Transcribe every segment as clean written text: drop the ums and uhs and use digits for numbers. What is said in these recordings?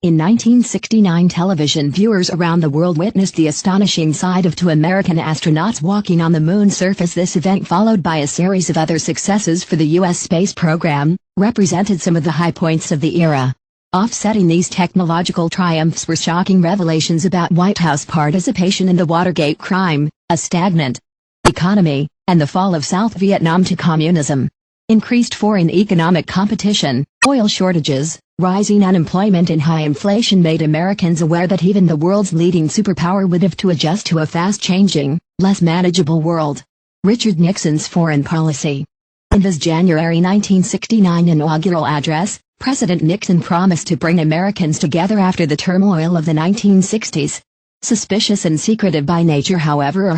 In 1969, television viewers around the world witnessed the astonishing sight of two American astronauts walking on the moon's surface. This event, followed by a series of other successes for the U.S. space program, represented some of the high points of the era. Offsetting these technological triumphs were shocking revelations about White House participation in the Watergate crime, a stagnant economy, and the fall of South Vietnam to communism. Increased foreign economic competition, oil shortages, rising unemployment and high inflation made Americans aware that even the world's leading superpower would have to adjust to a fast-changing, less manageable world. Richard Nixon's foreign policy. In his January 1969 inaugural address, President Nixon promised to bring Americans together after the turmoil of the 1960s. Suspicious and secretive by nature, however,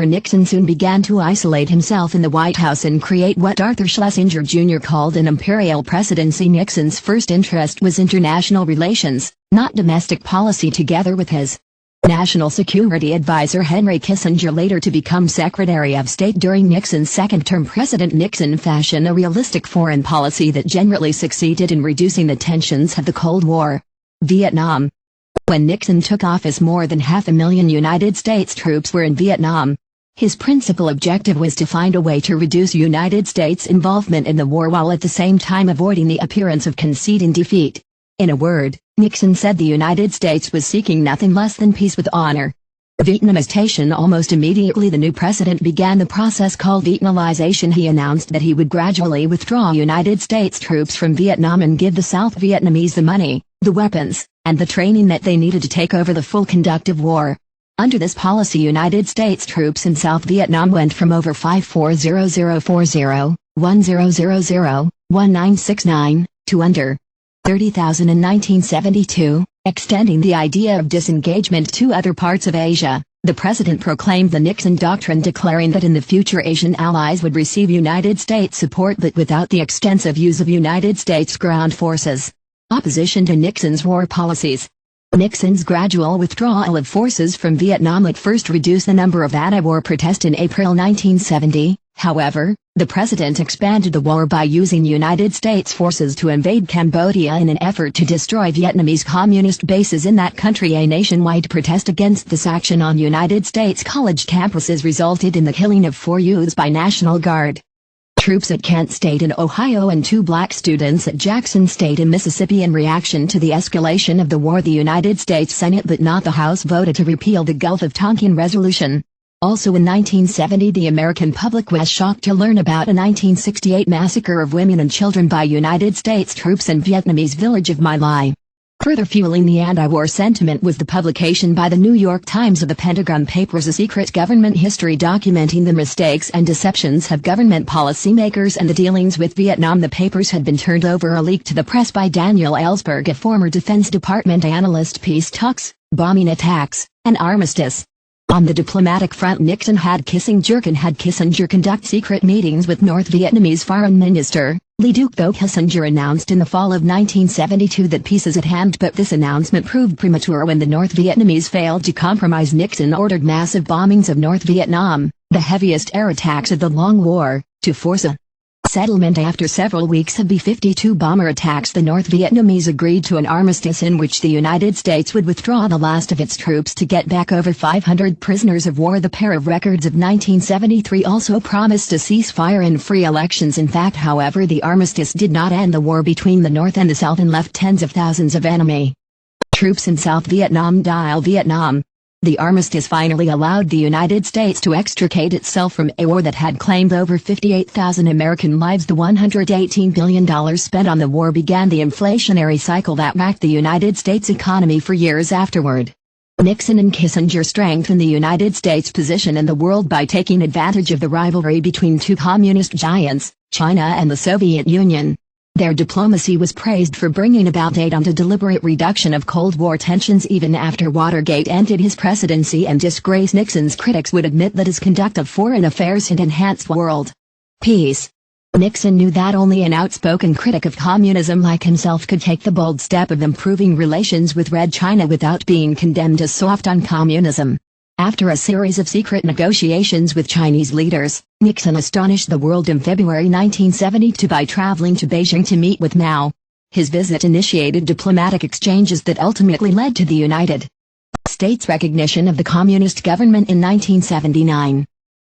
Nixon soon began to isolate himself in the White House and create what Arthur Schlesinger Jr. called an imperial presidency. Nixon's first interest was international relations, not domestic policy. Together with his national security advisor Henry Kissinger, later to become Secretary of State during Nixon's second term, President Nixon fashioned a realistic foreign policy that generally succeeded in reducing the tensions of the Cold War. Vietnam. When Nixon took office, more than 500,000 United States troops were in Vietnam. His principal objective was to find a way to reduce United States involvement in the war while at the same time avoiding the appearance of conceding defeat. In a word, Nixon said the United States was seeking nothing less than peace with honor. Vietnamization. Almost immediately the new president began the process called Vietnamization. He announced that he would gradually withdraw United States troops from Vietnam and give the South Vietnamese the money, the weapons, and the training that they needed to take over the full conduct of war. Under this policy, United States troops in South Vietnam went from over 5,40040, 1000, 1969, to under 30,000 in 1972, extending the idea of disengagement to other parts of Asia. The president proclaimed the Nixon Doctrine, declaring that in the future Asian allies would receive United States support but without the extensive use of United States ground forces. Opposition to Nixon's war policies. Nixon's gradual withdrawal of forces from Vietnam at first reduced the number of anti-war protests. In April 1970, however, the president expanded the war by using United States forces to invade Cambodia in an effort to destroy Vietnamese communist bases in that country. A nationwide protest against this action on United States college campuses resulted in the killing of 4 youths by National Guard troops at Kent State in Ohio and 2 black students at Jackson State in Mississippi. In reaction to the escalation of the war, the United States Senate but not the House voted to repeal the Gulf of Tonkin Resolution. Also in 1970, the American public was shocked to learn about a 1968 massacre of women and children by United States troops in Vietnamese village of My Lai. Further fueling the anti-war sentiment was the publication by the New York Times of the Pentagon Papers, a secret government history documenting the mistakes and deceptions of government policymakers and the dealings with Vietnam. The papers had been turned over or leaked to the press by Daniel Ellsberg, a former Defense Department analyst. Peace talks, bombing attacks, and armistice. On the diplomatic front, Nixon had Kissinger conduct secret meetings with North Vietnamese Foreign Minister Le Duc. Though Kissinger announced in the fall of 1972 that peace is at hand, but this announcement proved premature when the North Vietnamese failed to compromise. Nixon ordered massive bombings of North Vietnam, the heaviest air attacks of the long war, to force a settlement. After several weeks of B-52 bomber attacks, the North Vietnamese agreed to an armistice in which the United States would withdraw the last of its troops to get back over 500 prisoners of war. The pair of records of 1973 also promised a ceasefire and free elections. In fact, however, the armistice did not end the war between the North and the South and left tens of thousands of enemy troops in South Vietnam. Vietnam. The armistice finally allowed the United States to extricate itself from a war that had claimed over 58,000 American lives. The $118 billion spent on the war began the inflationary cycle that racked the United States economy for years afterward. Nixon and Kissinger strengthened the United States' position in the world by taking advantage of the rivalry between 2 communist giants, China and the Soviet Union. Their diplomacy was praised for bringing about a deliberate reduction of Cold War tensions. Even after Watergate ended his presidency and disgrace, Nixon's critics would admit that his conduct of foreign affairs had enhanced world peace. Nixon knew that only an outspoken critic of communism like himself could take the bold step of improving relations with Red China without being condemned as soft on communism. After a series of secret negotiations with Chinese leaders, Nixon astonished the world in February 1972 by traveling to Beijing to meet with Mao. His visit initiated diplomatic exchanges that ultimately led to the United States' recognition of the communist government in 1979.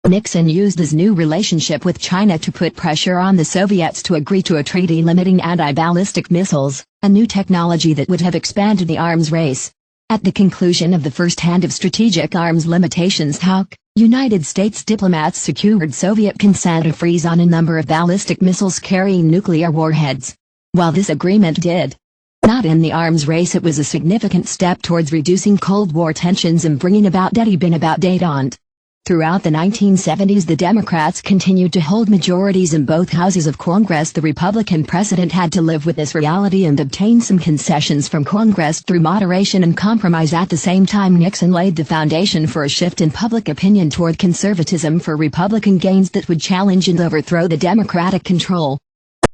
Nixon used his new relationship with China to put pressure on the Soviets to agree to a treaty limiting anti-ballistic missiles, a new technology that would have expanded the arms race. At the conclusion of the first hand of strategic arms limitations talk, United States diplomats secured Soviet consent to freeze on a number of ballistic missiles carrying nuclear warheads. While this agreement did not end the arms race, it was a significant step towards reducing Cold War tensions and bringing about détente. Throughout the 1970s, the Democrats continued to hold majorities in both houses of Congress. The Republican president had to live with this reality and obtain some concessions from Congress through moderation and compromise. At the same time, Nixon laid the foundation for a shift in public opinion toward conservatism for Republican gains that would challenge and overthrow the Democratic control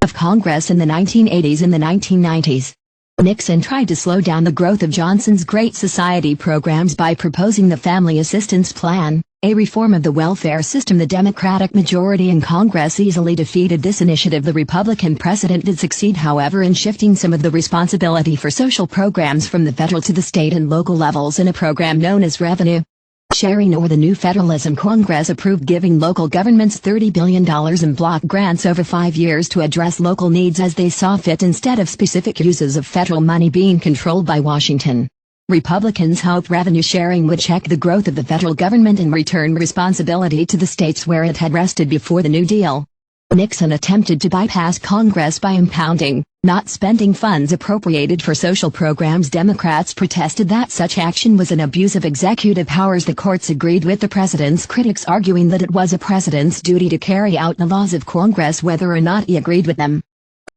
of Congress in the 1980s and the 1990s. Nixon tried to slow down the growth of Johnson's Great Society programs by proposing the Family Assistance Plan, a reform of the welfare system. The Democratic majority in Congress easily defeated this initiative. The Republican president did succeed, however, in shifting some of the responsibility for social programs from the federal to the state and local levels in a program known as revenue sharing or the New Federalism. Congress approved giving local governments $30 billion in block grants over 5 years to address local needs as they saw fit instead of specific uses of federal money being controlled by Washington. Republicans hoped revenue sharing would check the growth of the federal government and return responsibility to the states where it had rested before the New Deal. Nixon attempted to bypass Congress by impounding, not spending funds appropriated for social programs. Democrats protested that such action was an abuse of executive powers. The courts agreed with the president's critics, arguing that it was a president's duty to carry out the laws of Congress whether or not he agreed with them.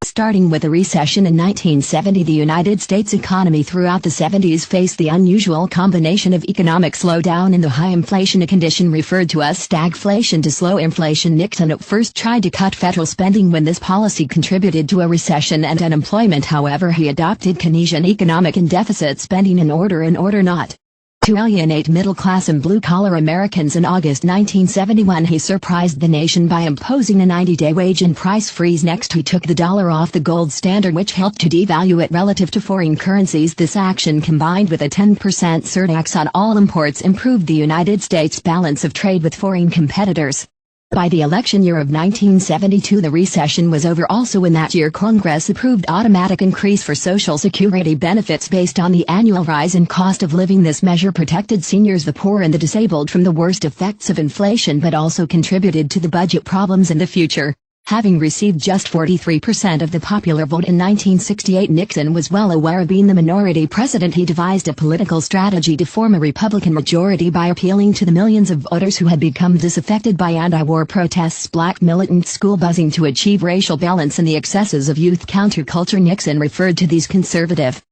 Starting with a recession in 1970, the United States economy throughout the 70s faced the unusual combination of economic slowdown and the high inflation, a condition referred to as stagflation to slow inflation. Nixon at first tried to cut federal spending when this policy contributed to a recession and unemployment. However, he adopted Keynesian economic and deficit spending in order not to alienate middle-class and blue-collar Americans. In August 1971, he surprised the nation by imposing a 90-day wage and price freeze. Next, he took the dollar off the gold standard, which helped to devalue it relative to foreign currencies. This action, combined with a 10% surtax on all imports, improved the United States' balance of trade with foreign competitors. By the election year of 1972, the recession was over. Also in that year, Congress approved automatic increase for Social Security benefits based on the annual rise in cost of living. This measure protected seniors, the poor, and the disabled from the worst effects of inflation, but also contributed to the budget problems in the future. Having received just 43% of the popular vote in 1968, Nixon was well aware of being the minority president. He devised a political strategy to form a Republican majority by appealing to the millions of voters who had become disaffected by anti-war protests, black militant school buzzing to achieve racial balance, and the excesses of youth counterculture. Nixon referred to these conservative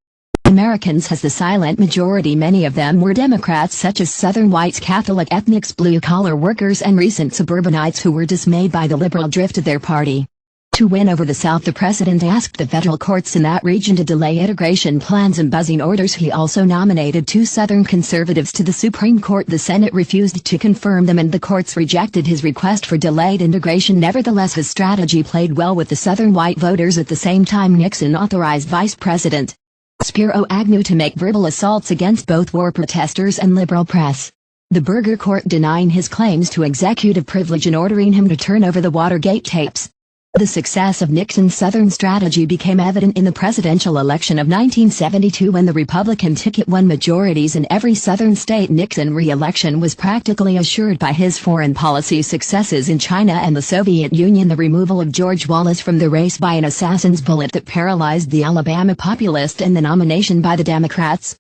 Americans as the silent majority. Many of them were Democrats, such as Southern whites, Catholic ethnics, blue-collar workers, and recent suburbanites who were dismayed by the liberal drift of their party. To win over the South, the president asked the federal courts in that region to delay integration plans and buzzing orders. He also nominated 2 Southern conservatives to the Supreme Court. The Senate refused to confirm them, and the courts rejected his request for delayed integration. Nevertheless, his strategy played well with the Southern white voters. At the same time, Nixon authorized Vice President Spiro Agnew to make verbal assaults against both war protesters and liberal press. The Burger Court denying his claims to executive privilege and ordering him to turn over the Watergate tapes. The success of Nixon's Southern strategy became evident in the presidential election of 1972 when the Republican ticket won majorities in every Southern state. Nixon's re-election was practically assured by his foreign policy successes in China and the Soviet Union, the removal of George Wallace from the race by an assassin's bullet that paralyzed the Alabama populist, and the nomination by the Democrats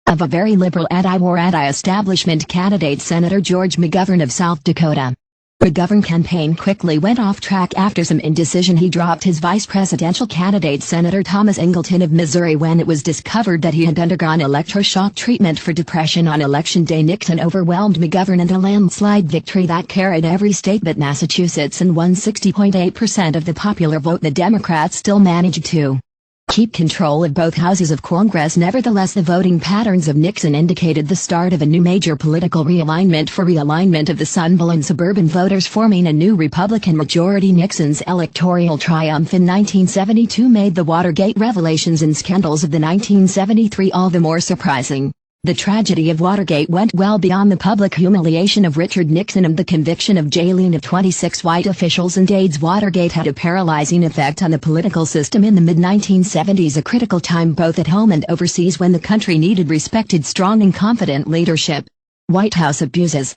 of a very liberal anti-war, anti-establishment candidate, Senator George McGovern of South Dakota. McGovern's campaign quickly went off track. After some indecision, he dropped his vice presidential candidate, Senator Thomas Angleton of Missouri, when it was discovered that he had undergone electroshock treatment for depression. On Election Day, Nixon overwhelmed McGovern in a landslide victory that carried every state but Massachusetts and won 60.8% of the popular vote. The Democrats still managed to keep control of both houses of Congress. Nevertheless, the voting patterns of Nixon indicated the start of a new major political realignment of the Sun Belt and suburban voters, forming a new Republican majority. Nixon's electoral triumph in 1972 made the Watergate revelations and scandals of the 1973 all the more surprising. The tragedy of Watergate went well beyond the public humiliation of Richard Nixon and the conviction of jailing of 26 white officials and aides. Watergate had a paralyzing effect on the political system in the mid-1970s, a critical time both at home and overseas when the country needed respected, strong and confident leadership. White House abuses.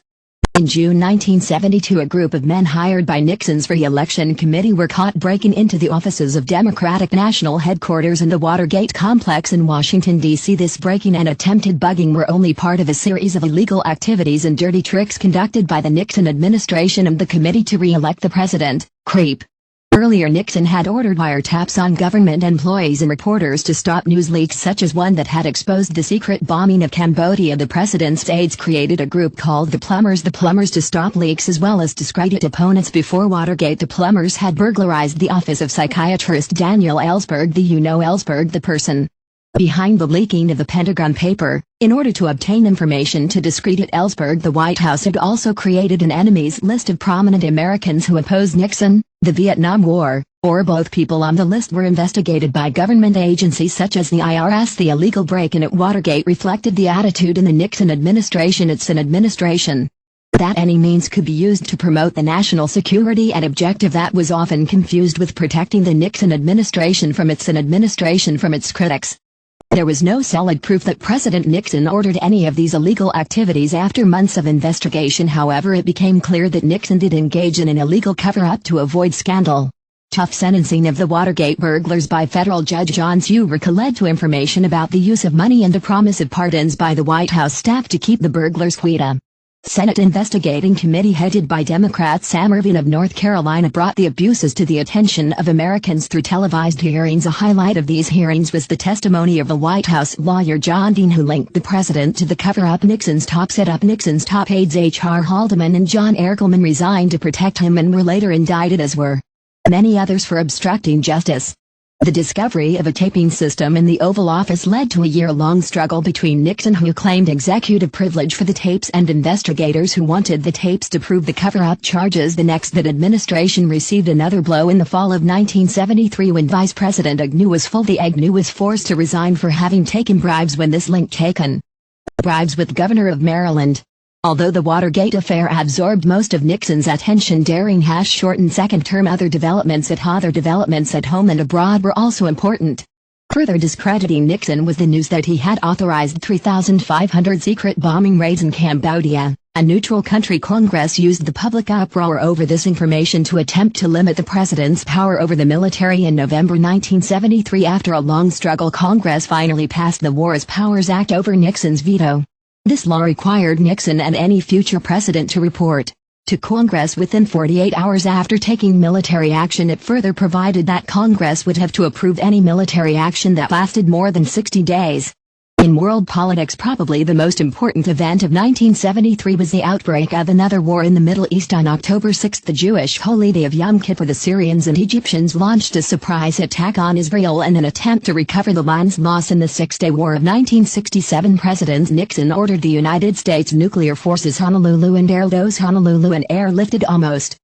In June 1972, a group of men hired by Nixon's re-election committee were caught breaking into the offices of Democratic National Headquarters in the Watergate complex in Washington, D.C. This breaking and attempted bugging were only part of a series of illegal activities and dirty tricks conducted by the Nixon administration and the committee to re-elect the president. Creep. Earlier, Nixon had ordered wiretaps on government employees and reporters to stop news leaks such as one that had exposed the secret bombing of Cambodia. The president's aides created a group called the Plumbers to stop leaks as well as discredit opponents. Before Watergate, the Plumbers had burglarized the office of psychiatrist Daniel Ellsberg, Ellsberg, the person behind the leaking of the Pentagon paper. In order to obtain information to discredit Ellsberg, the White House had also created an enemies list of prominent Americans who opposed Nixon, the Vietnam War, or both. People on the list were investigated by government agencies such as the IRS. The illegal break-in at Watergate reflected the attitude in the Nixon administration. It's an administration that any means could be used to promote the national security, an objective that was often confused with protecting the Nixon administration from its critics. There was no solid proof that President Nixon ordered any of these illegal activities. After months of investigation, however, it became clear that Nixon did engage in an illegal cover-up to avoid scandal. Tough sentencing of the Watergate burglars by federal judge John Zurich led to information about the use of money and a promise of pardons by the White House staff to keep the burglars quiet. Senate investigating committee headed by Democrat Sam Ervin of North Carolina brought the abuses to the attention of Americans through televised hearings. A highlight of these hearings was the testimony of the White House lawyer John Dean, who linked the president to the cover-up. Nixon's top aides H.R. Haldeman and John Ehrlichman resigned to protect him and were later indicted, as were many others, for obstructing justice. The discovery of a taping system in the Oval Office led to a year-long struggle between Nixon, who claimed executive privilege for the tapes, and investigators who wanted the tapes to prove the cover-up charges. The Nixon administration received another blow in the fall of 1973 when Vice President Agnew was forced to resign for having taken bribes. When this linked taken bribes with Governor of Maryland. Although the Watergate affair absorbed most of Nixon's attention during shortened second term, other developments at home and abroad were also important. Further discrediting Nixon was the news that he had authorized 3,500 secret bombing raids in Cambodia, a neutral country. Congress used the public uproar over this information to attempt to limit the president's power over the military. In November 1973, after a long struggle, Congress finally passed the Wars Powers Act over Nixon's veto. This law required Nixon and any future president to report to Congress within 48 hours after taking military action. It further provided that Congress would have to approve any military action that lasted more than 60 days. In world politics, probably the most important event of 1973 was the outbreak of another war in the Middle East. On October 6, the Jewish holy day of Yom Kippur, the Syrians and Egyptians launched a surprise attack on Israel in an attempt to recover the land's loss in the Six-Day War of 1967. President Nixon ordered the United States nuclear forces Honolulu and airlifted almost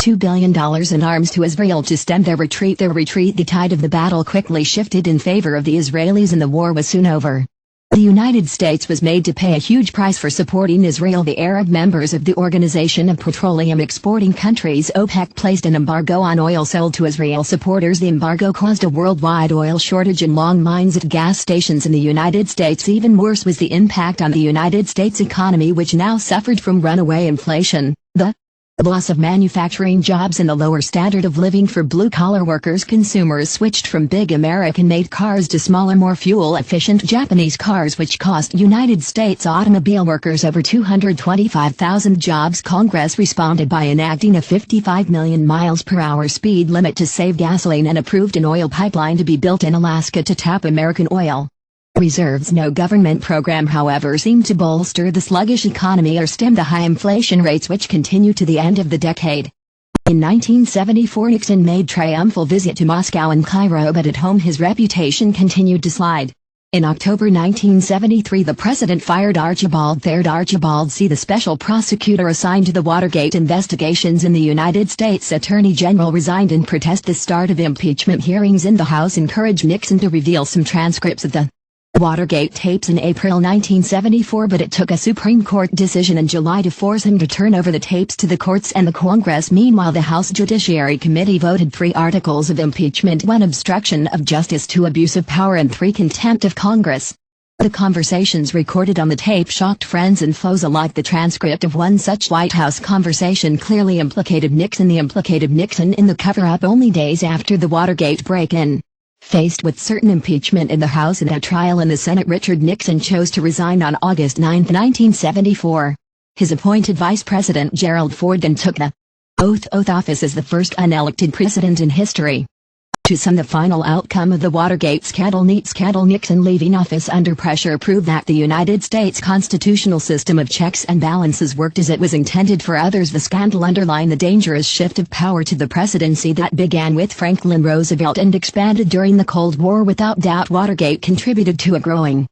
$2 billion in arms to Israel to stem their retreat. The tide of the battle quickly shifted in favor of the Israelis and the war was soon over. The United States was made to pay a huge price for supporting Israel. The Arab members of the Organization of Petroleum Exporting Countries, OPEC, placed an embargo on oil sold to Israel supporters. The embargo caused a worldwide oil shortage and long lines at gas stations in the United States. Even worse was the impact on the United States economy, which now suffered from runaway inflation, the loss of manufacturing jobs, and the lower standard of living for blue-collar workers. Consumers switched from big American-made cars to smaller, more fuel-efficient Japanese cars, which cost United States automobile workers over 225,000 jobs. Congress responded by enacting a 55 million miles per hour speed limit to save gasoline and approved an oil pipeline to be built in Alaska to tap American oil reserves. No government program, however, seemed to bolster the sluggish economy or stem the high inflation rates which continue to the end of the decade. In 1974, Nixon made triumphal visit to Moscow and Cairo, but at home his reputation continued to slide. In October 1973, the president fired Archibald Baird. Archibald C., the special prosecutor assigned to the Watergate investigations in the United States Attorney General, resigned in protest. The start of impeachment hearings in the House encouraged Nixon to reveal some transcripts of the Watergate tapes in April 1974, but it took a Supreme Court decision in July to force him to turn over the tapes to the courts and the Congress. Meanwhile, the House Judiciary Committee voted 3 articles of impeachment: 1 obstruction of justice, 2 abuse of power, and 3 contempt of Congress. The conversations recorded on the tape shocked friends and foes alike. The transcript of one such White House conversation clearly implicated Nixon. in the cover-up only days after the Watergate break-in. Faced with certain impeachment in the House and a trial in the Senate, Richard Nixon chose to resign on August 9, 1974. His appointed Vice President Gerald Ford then took the oath of office as the first unelected president in history. To sum the final outcome of the Watergate scandal, Nixon leaving office under pressure proved that the United States constitutional system of checks and balances worked as it was intended for others. The scandal underlined the dangerous shift of power to the presidency that began with Franklin Roosevelt and expanded during the Cold War. Without doubt, Watergate contributed to a growing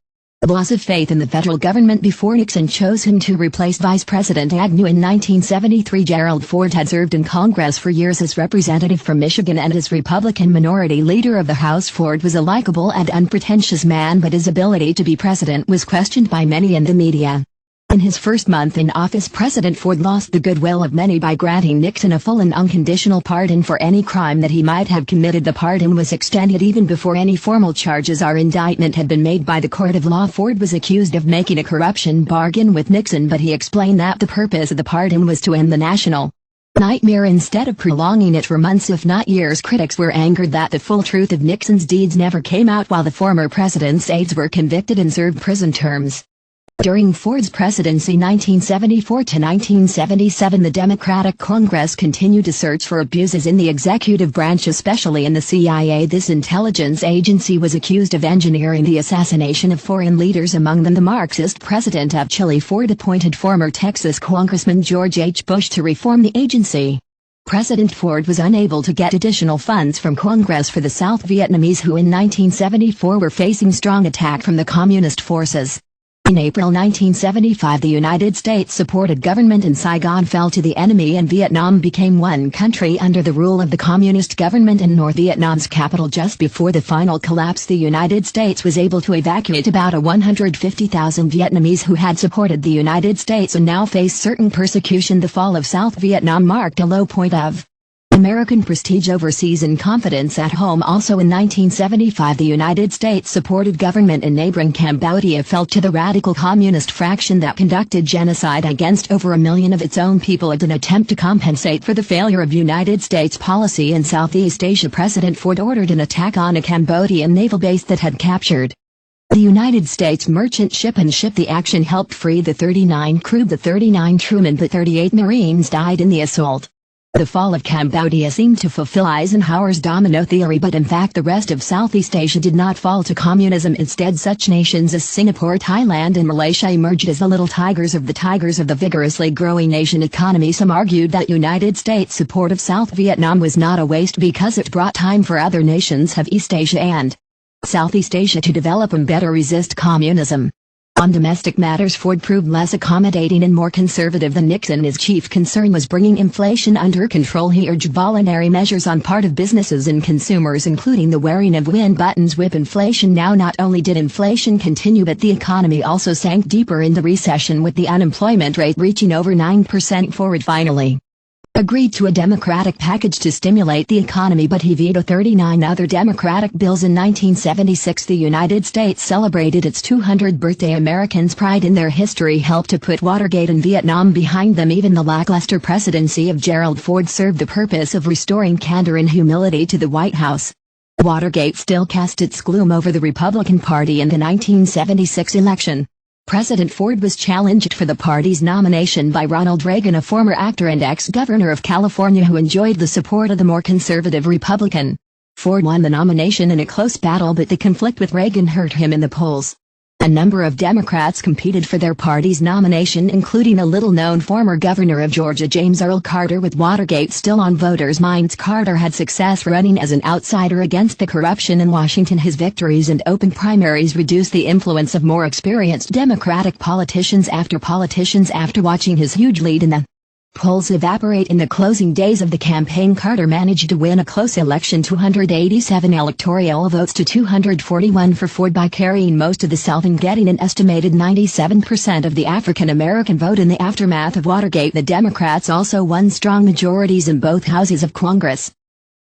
loss of faith in the federal government before Nixon chose him to replace Vice President Agnew in 1973. Gerald Ford had served in Congress for years as representative from Michigan and as Republican Minority Leader of the House. Ford was a likable and unpretentious man, but his ability to be president was questioned by many in the media. In his first month in office, President Ford lost the goodwill of many by granting Nixon a full and unconditional pardon for any crime that he might have committed. The pardon was extended even before any formal charges or indictment had been made by the court of law. Ford was accused of making a corruption bargain with Nixon, but he explained that the purpose of the pardon was to end the national nightmare instead of prolonging it for months if not years. Critics were angered that the full truth of Nixon's deeds never came out, while the former president's aides were convicted and served prison terms. During Ford's presidency 1974 to 1977, the Democratic Congress continued to search for abuses in the executive branch, especially in the CIA. This intelligence agency was accused of engineering the assassination of foreign leaders, among them the Marxist president of Chile. Ford appointed former Texas Congressman George H. Bush to reform the agency. President Ford was unable to get additional funds from Congress for the South Vietnamese, who in 1974 were facing strong attack from the Communist forces. In April 1975, the United States-supported government in Saigon fell to the enemy and Vietnam became one country under the rule of the Communist government in North Vietnam's capital. Just before the final collapse, the United States was able to evacuate about 150,000 Vietnamese who had supported the United States and now face certain persecution. The fall of South Vietnam marked a low point of American prestige overseas and confidence at home. Also in 1975, the United States-supported government in neighboring Cambodia fell to the radical communist faction that conducted genocide against over 1 million of its own people in an attempt to compensate for the failure of United States policy in Southeast Asia. President Ford ordered an attack on a Cambodian naval base that had captured the United States merchant ship, and the action helped free the 39 crew. The 39 crewmen but 38 Marines died in the assault. The fall of Cambodia seemed to fulfill Eisenhower's domino theory, but in fact the rest of Southeast Asia did not fall to communism. Instead, such nations as Singapore, Thailand and Malaysia emerged as the little tigers of the vigorously growing Asian economy. Some argued that United States support of South Vietnam was not a waste because it brought time for other nations of East Asia and Southeast Asia to develop and better resist communism. On domestic matters, Ford proved less accommodating and more conservative than Nixon. His chief concern was bringing inflation under control. He urged voluntary measures on part of businesses and consumers, including the wearing of win buttons. Whip inflation. Now, not only did inflation continue, but the economy also sank deeper in the recession, with the unemployment rate reaching over 9%. Ford finally agreed to a Democratic package to stimulate the economy, but he vetoed 39 other Democratic bills. In 1976, the United States celebrated its 200th birthday. Americans' pride in their history helped to put Watergate and Vietnam behind them. Even the lackluster presidency of Gerald Ford served the purpose of restoring candor and humility to the White House. Watergate still cast its gloom over the Republican Party in the 1976 election. President Ford was challenged for the party's nomination by Ronald Reagan, a former actor and ex-governor of California who enjoyed the support of the more conservative Republican. Ford won the nomination in a close battle, but the conflict with Reagan hurt him in the polls. A number of Democrats competed for their party's nomination, including a little-known former governor of Georgia James Earl Carter. With Watergate still on voters' minds, Carter had success running as an outsider against the corruption in Washington. His victories and open primaries reduced the influence of more experienced Democratic politicians after watching his huge lead in the polls evaporate in the closing days of the campaign. Carter managed to win a close election, 287 electoral votes to 241 for Ford, by carrying most of the South and getting an estimated 97% of the African American vote. In the aftermath of Watergate, the Democrats also won strong majorities in both houses of Congress.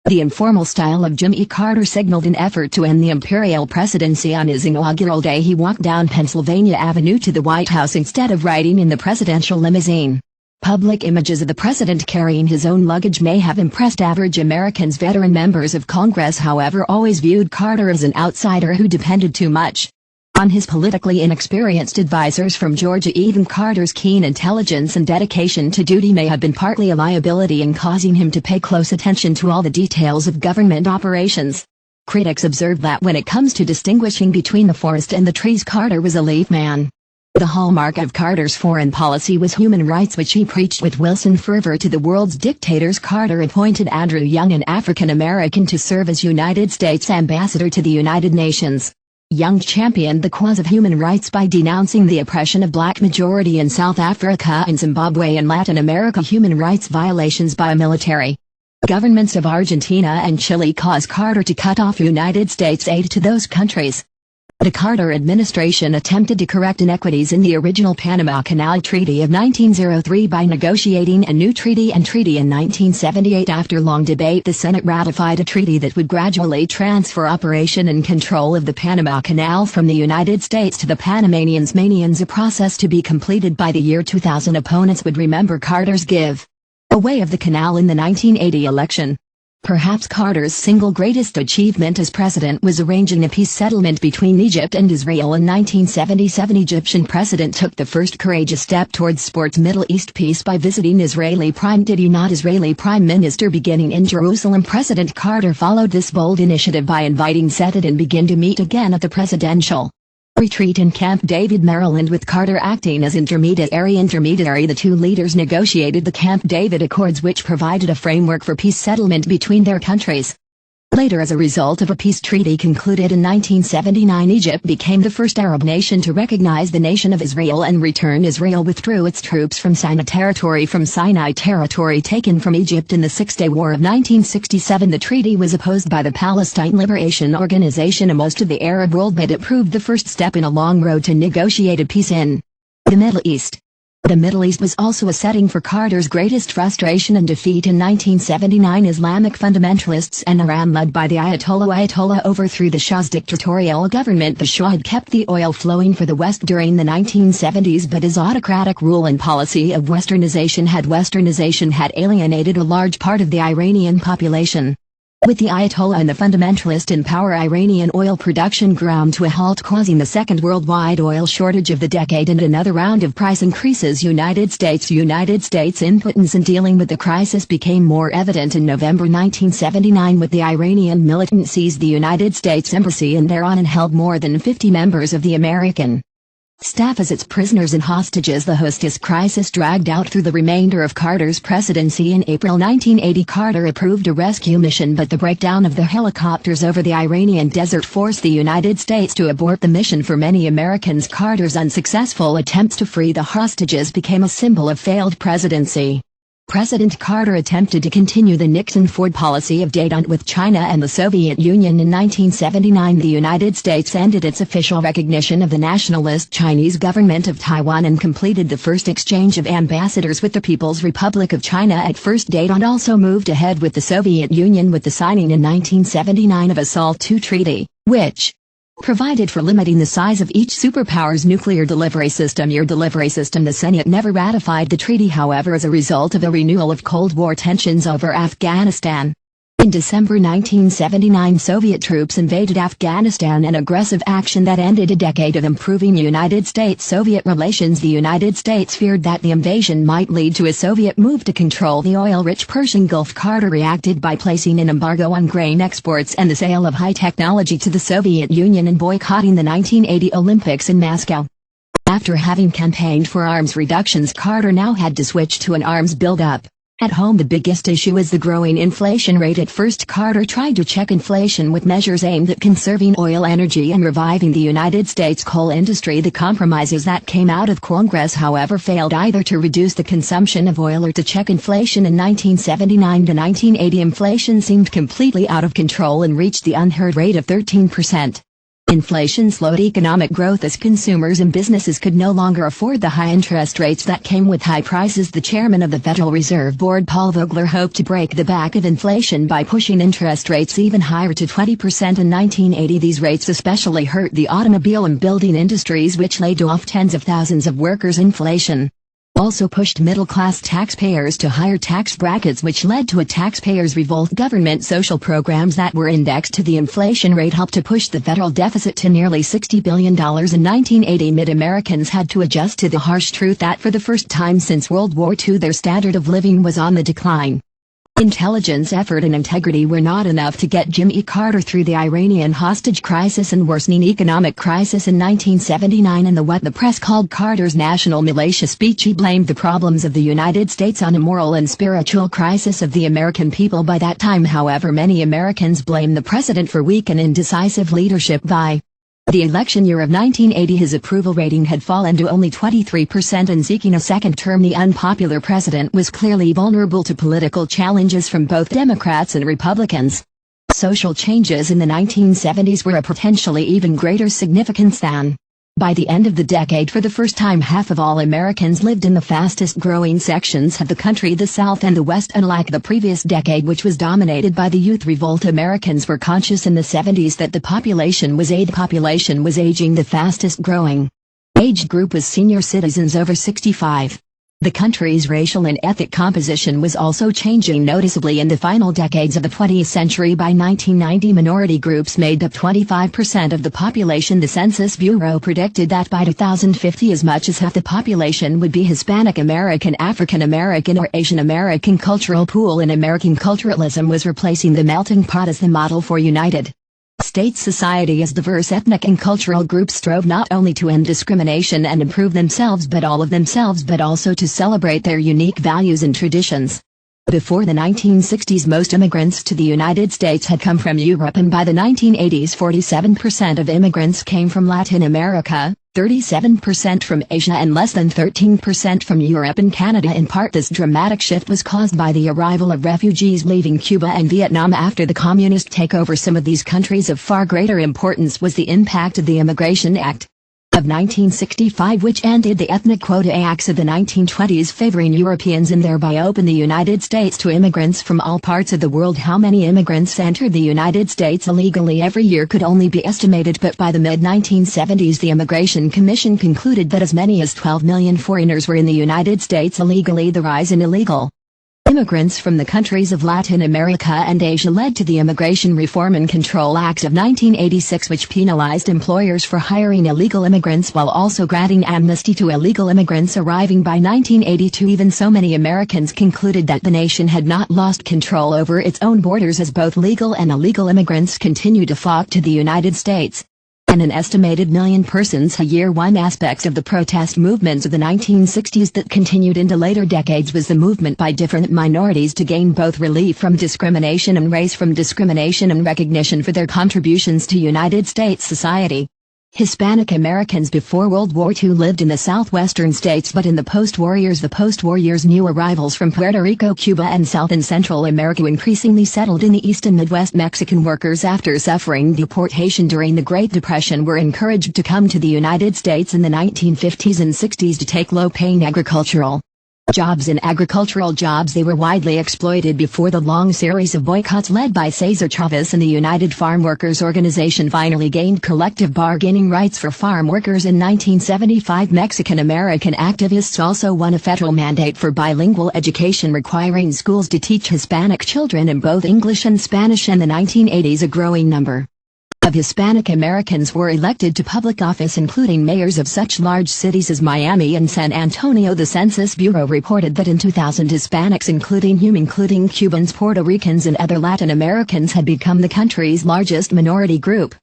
The informal style of Jimmy Carter signaled an effort to end the imperial presidency. On his inaugural day, he walked down Pennsylvania Avenue to the White House instead of riding in the presidential limousine. Public images of the president carrying his own luggage may have impressed average Americans. Veteran members of Congress, however, always viewed Carter as an outsider who depended too much on his politically inexperienced advisors from Georgia. Even Carter's keen intelligence and dedication to duty may have been partly a liability in causing him to pay close attention to all the details of government operations. Critics observed that when it comes to distinguishing between the forest and the trees, Carter was a leaf man. The hallmark of Carter's foreign policy was human rights, which he preached with Wilson fervor to the world's dictators. Carter appointed Andrew Young, an African American, to serve as United States ambassador to the United Nations. Young championed the cause of human rights by denouncing the oppression of black majority in South Africa and Zimbabwe and Latin America, human rights violations by military governments of Argentina and Chile caused Carter to cut off United States aid to those countries. The Carter administration attempted to correct inequities in the original Panama Canal Treaty of 1903 by negotiating a new treaty in 1978. After long debate, the Senate ratified a treaty that would gradually transfer operation and control of the Panama Canal from the United States to the Panamanians. A process to be completed by the year 2000. Opponents would remember Carter's give away of the canal in the 1980 election. Perhaps Carter's single greatest achievement as president was arranging a peace settlement between Egypt and Israel in 1977. Egyptian president took the first courageous step towards sports Middle East peace by visiting Israeli Prime Minister beginning in Jerusalem. President Carter followed this bold initiative by inviting Sadat and begin to meet again at the presidential retreat in Camp David, Maryland, with Carter acting as intermediary. The two leaders negotiated the Camp David Accords, which provided a framework for peace settlement between their countries. Later, as a result of a peace treaty concluded in 1979, Egypt became the first Arab nation to recognize the nation of Israel and return. Israel withdrew its troops from Sinai territory taken from Egypt in the Six-Day War of 1967. The treaty was opposed by the Palestine Liberation Organization and most of the Arab world, but it proved the first step in a long road to negotiated peace in the Middle East. The Middle East was also a setting for Carter's greatest frustration and defeat. In 1979, Islamic fundamentalists and Iran, led by the Ayatollah, overthrew the Shah's dictatorial government. The Shah had kept the oil flowing for the West during the 1970s, but his autocratic rule and policy of westernization had alienated a large part of the Iranian population. With the Ayatollah and the fundamentalist in power, Iranian oil production ground to a halt, causing the second worldwide oil shortage of the decade and another round of price increases. United States impotence in dealing with the crisis became more evident in November 1979 with the Iranian militant seized the United States Embassy in Tehran and held more than 50 members of the American staff as its prisoners and hostages. The hostess crisis dragged out through the remainder of Carter's presidency. In April 1980, Carter approved a rescue mission, but the breakdown of the helicopters over the Iranian desert forced the United States to abort the mission. For many Americans, Carter's unsuccessful attempts to free the hostages became a symbol of failed presidency. President Carter attempted to continue the Nixon-Ford policy of détente with China and the Soviet Union. In 1979, the United States ended its official recognition of the nationalist Chinese government of Taiwan and completed the first exchange of ambassadors with the People's Republic of China. At first, détente also moved ahead with the Soviet Union with the signing in 1979 of a SALT II treaty, which provided for limiting the size of each superpower's nuclear delivery system. The Senate never ratified the treaty, however, as a result of a renewal of Cold War tensions over Afghanistan. In December 1979, Soviet troops invaded Afghanistan, an aggressive action that ended a decade of improving United States-Soviet relations. The United States feared that the invasion might lead to a Soviet move to control the oil-rich Persian Gulf. Carter reacted by placing an embargo on grain exports and the sale of high technology to the Soviet Union and boycotting the 1980 Olympics in Moscow. After having campaigned for arms reductions, Carter now had to switch to an arms buildup. At home, the biggest issue is the growing inflation rate. At first, Carter tried to check inflation with measures aimed at conserving oil energy and reviving the United States coal industry. The compromises that came out of Congress, however, failed either to reduce the consumption of oil or to check inflation. In 1979 to 1980, inflation seemed completely out of control and reached the unheard rate of 13%. Inflation slowed economic growth as consumers and businesses could no longer afford the high interest rates that came with high prices. The chairman of the Federal Reserve Board, Paul Volcker, hoped to break the back of inflation by pushing interest rates even higher to 20%. In 1980, these rates especially hurt the automobile and building industries, which laid off tens of thousands of workers. Inflation also pushed middle-class taxpayers to higher tax brackets, which led to a taxpayers' revolt. Government social programs that were indexed to the inflation rate helped to push the federal deficit to nearly $60 billion. In 1980, mid-Americans had to adjust to the harsh truth that for the first time since World War II, their standard of living was on the decline. Intelligence, effort and integrity were not enough to get Jimmy Carter through the Iranian hostage crisis and worsening economic crisis in 1979. In what the press called Carter's national militia speech, he blamed the problems of the United States on a moral and spiritual crisis of the American people. By that time, however, many Americans blamed the president for weak and indecisive leadership. By the election year of 1980, his approval rating had fallen to only 23%, and seeking a second term, the unpopular president was clearly vulnerable to political challenges from both Democrats and Republicans. Social changes in the 1970s were of potentially even greater significance than. By the end of the decade, for the first time, half of all Americans lived in the fastest-growing sections of the country, the South and the West. Unlike the previous decade, which was dominated by the youth revolt, Americans were conscious in the 70s that the population was aging. The fastest-growing age group was senior citizens over 65. The country's racial and ethnic composition was also changing noticeably in the final decades of the 20th century. By 1990, minority groups made up 25% of the population. The Census Bureau predicted that by 2050, as much as half the population would be Hispanic American, African American, or Asian American. Cultural pool in American culturalism was replacing the melting pot as the model for United States society, as diverse ethnic and cultural groups strove not only to end discrimination and improve themselves but also to celebrate their unique values and traditions. Before the 1960s, most immigrants to the United States had come from Europe, and by the 1980s 47% of immigrants came from Latin America, 37% from Asia, and less than 13% from Europe and Canada. In part, this dramatic shift was caused by the arrival of refugees leaving Cuba and Vietnam after the communist takeover some of these countries. Of far greater importance was the impact of the Immigration Act of 1965, which ended the ethnic quota acts of the 1920s, favoring Europeans and thereby opened the United States to immigrants from all parts of the world. How many immigrants entered the United States illegally every year could only be estimated, but by the mid-1970s the Immigration Commission concluded that as many as 12 million foreigners were in the United States illegally. The rise in illegal immigrants from the countries of Latin America and Asia led to the Immigration Reform and Control Act of 1986, which penalized employers for hiring illegal immigrants while also granting amnesty to illegal immigrants arriving. By 1982, even so, many Americans concluded that the nation had not lost control over its own borders, as both legal and illegal immigrants continued to flock to the United States. And an estimated million persons a year. One aspect of the protest movements of the 1960s that continued into later decades was the movement by different minorities to gain both relief from discrimination and race from discrimination and recognition for their contributions to United States society. Hispanic Americans before World War II lived in the southwestern states, but in the post-war years new arrivals from Puerto Rico, Cuba and South and Central America increasingly settled in the East and Midwest. Mexican workers, after suffering deportation during the Great Depression, were encouraged to come to the United States in the 1950s and 60s to take low-paying agricultural Jobs in agricultural jobs. They were widely exploited before the long series of boycotts led by Cesar Chavez, and the United Farm Workers Organization finally gained collective bargaining rights for farm workers in 1975. Mexican-American activists also won a federal mandate for bilingual education, requiring schools to teach Hispanic children in both English and Spanish. In the 1980s, a growing number of Hispanic Americans were elected to public office, including mayors of such large cities as Miami and San Antonio. The Census Bureau reported that in 2000 Hispanics, including Cubans, Puerto Ricans and other Latin Americans, had become the country's largest minority group.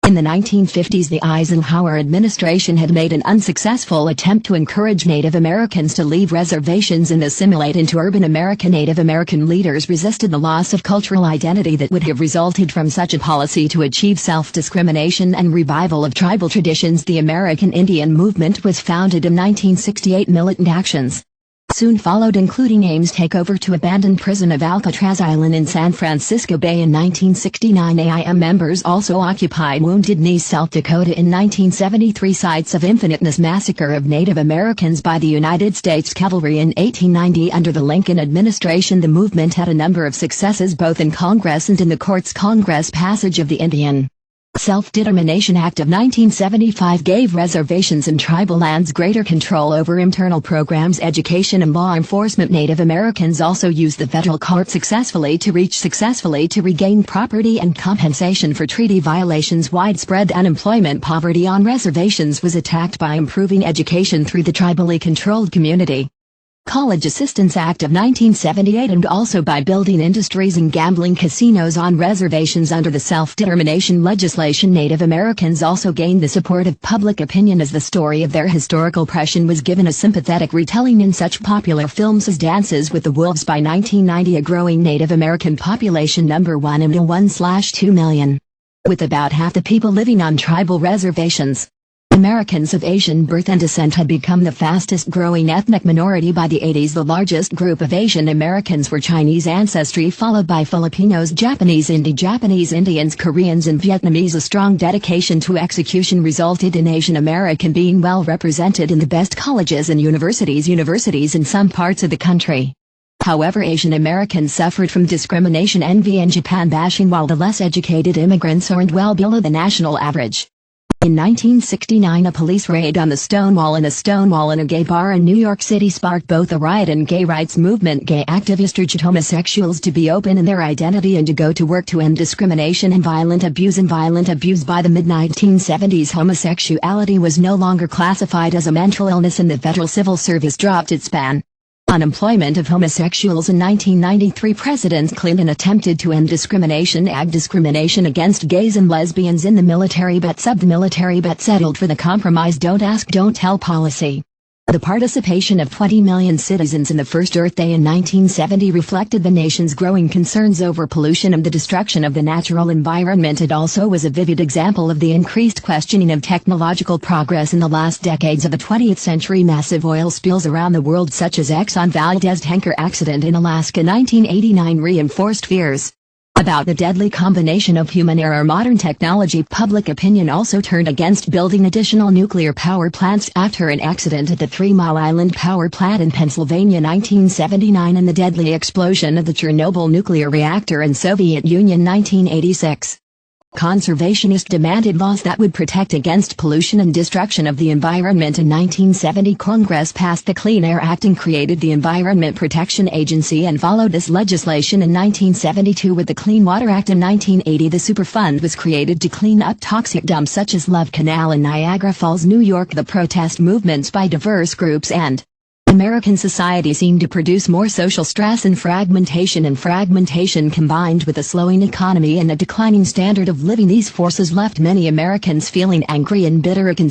In the 1950s, the Eisenhower administration had made an unsuccessful attempt to encourage Native Americans to leave reservations and assimilate into urban America. Native American leaders resisted the loss of cultural identity that would have resulted from such a policy to achieve self-discrimination and revival of tribal traditions. The American Indian movement was founded in 1968. Militant actions soon followed, including Ames' takeover to abandon prison of Alcatraz Island in San Francisco Bay in 1969. AIM members also occupied Wounded Knee, South Dakota in 1973. Sites of Infiniteness massacre of Native Americans by the United States Cavalry in 1890. Under the Lincoln administration, the movement had a number of successes both in Congress and in the courts. Congress passage of the Indian Self-Determination Act of 1975 gave reservations and tribal lands greater control over internal programs, education and law enforcement. Native Americans also used the federal court successfully to regain property and compensation for treaty violations. Widespread unemployment. Poverty on reservations was attacked by improving education through the tribally controlled Community College Assistance Act of 1978, and also by building industries and gambling casinos on reservations. Under the self-determination legislation, Native Americans also gained the support of public opinion as the story of their historical oppression was given a sympathetic retelling in such popular films as Dances with the Wolves. By 1990, a growing Native American population number 1.1/2 million, with about half the people living on tribal reservations. Americans of Asian birth and descent had become the fastest growing ethnic minority by the 80s. The largest group of Asian Americans were Chinese ancestry, followed by Filipinos, Japanese Indians, Koreans and Vietnamese. A strong dedication to execution resulted in Asian American being well represented in the best colleges and universities in some parts of the country. However, Asian Americans suffered from discrimination, envy and Japan bashing, while the less educated immigrants earned well below the national average. In 1969, a police raid on the Stonewall in a gay bar in New York City sparked both a riot and gay rights movement. Gay activists urged homosexuals to be open in their identity and to go to work to end discrimination and violent abuse. By the mid-1970s, homosexuality was no longer classified as a mental illness, and the Federal Civil Service dropped its ban on employment of homosexuals. In 1993, President Clinton attempted to end discrimination against gays and lesbians in the military, but settled for the compromise "don't ask, don't tell" policy. The participation of 20 million citizens in the first Earth Day in 1970 reflected the nation's growing concerns over pollution and the destruction of the natural environment. It also was a vivid example of the increased questioning of technological progress in the last decades of the 20th century. Massive oil spills around the world, such as Exxon Valdez tanker accident in Alaska 1989, reinforced fears about the deadly combination of human error modern technology. Public opinion also turned against building additional nuclear power plants after an accident at the 3 Mile Island power plant in Pennsylvania 1979 and the deadly explosion of the Chernobyl nuclear reactor in Soviet Union 1986. Conservationists demanded laws that would protect against pollution and destruction of the environment. In 1970, Congress passed the Clean Air Act and created the Environment Protection Agency, and followed this legislation in 1972 with the Clean Water Act. In 1980, the Superfund was created to clean up toxic dumps such as Love Canal in Niagara Falls, New York. The protest movements by diverse groups and American society seemed to produce more social stress and fragmentation combined with a slowing economy and a declining standard of living. These forces left many Americans feeling angry and bitter against